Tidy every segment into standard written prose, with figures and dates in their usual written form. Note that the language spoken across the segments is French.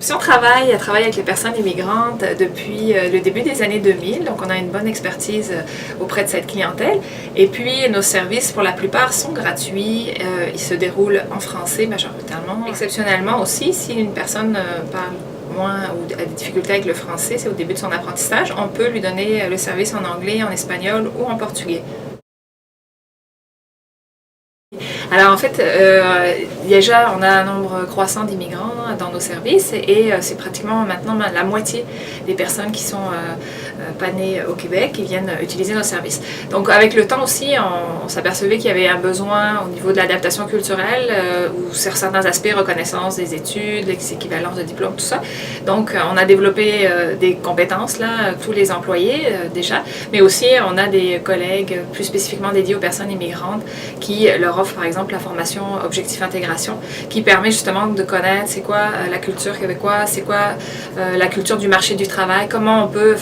Option Travail travaille avec les personnes immigrantes depuis le début des années 2000, donc on a une bonne expertise auprès de cette clientèle. Et puis nos services, pour la plupart, sont gratuits. Ils se déroulent en français majoritairement. Exceptionnellement aussi, si une personne parle moins ou a des difficultés avec le français, c'est au début de son apprentissage, on peut lui donner le service en anglais, en espagnol ou en portugais. Alors en fait, déjà on a un nombre croissant d'immigrants dans nos services et c'est pratiquement maintenant la moitié des personnes qui sont pas nées au Québec qui viennent utiliser nos services. Donc avec le temps aussi, on s'apercevait qu'il y avait un besoin au niveau de l'adaptation culturelle ou sur certains aspects, reconnaissance des études, l'équivalence de diplôme, tout ça. Donc on a développé des compétences là, tous les employés déjà, mais aussi on a des collègues plus spécifiquement dédiés aux personnes immigrantes qui leur offrent par exemple la formation Objectif Intégration qui permet justement de connaître c'est quoi la culture québécoise, c'est quoi la culture du marché du travail, comment on peut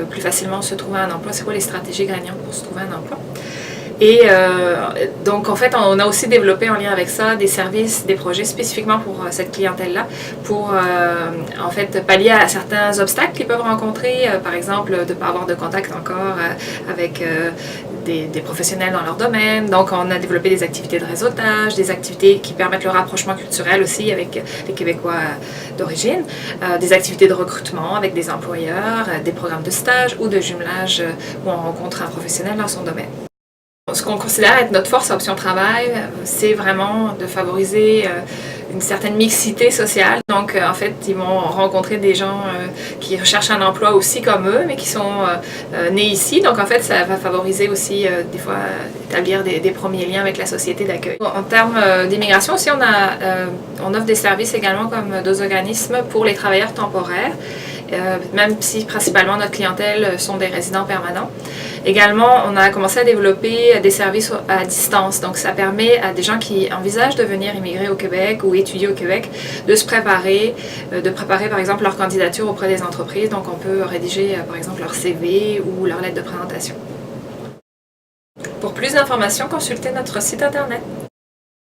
plus facilement se trouver un emploi, c'est quoi les stratégies gagnantes pour se trouver un emploi. Et donc en fait on a aussi développé en lien avec ça des services, des projets spécifiquement pour cette clientèle-là, pour en fait pallier à certains obstacles qu'ils peuvent rencontrer, par exemple de ne pas avoir de contact encore avec des professionnels dans leur domaine. Donc on a développé des activités de réseautage, des activités qui permettent le rapprochement culturel aussi avec les Québécois d'origine, des activités de recrutement avec des employeurs, des programmes de stage ou de jumelage où on rencontre un professionnel dans son domaine. Ce qu'on considère être notre force à Option Travail, c'est vraiment de favoriser une certaine mixité sociale. Donc en fait, ils vont rencontrer des gens qui recherchent un emploi aussi comme eux, mais qui sont nés ici. Donc en fait, ça va favoriser aussi des fois établir des premiers liens avec la société d'accueil. En termes d'immigration aussi, on offre des services également comme deux organismes pour les travailleurs temporaires. Même si principalement notre clientèle sont des résidents permanents. Également, on a commencé à développer des services à distance. Donc ça permet à des gens qui envisagent de venir immigrer au Québec ou étudier au Québec de se préparer, de préparer par exemple leur candidature auprès des entreprises. Donc on peut rédiger par exemple leur CV ou leur lettre de présentation. Pour plus d'informations, consultez notre site internet.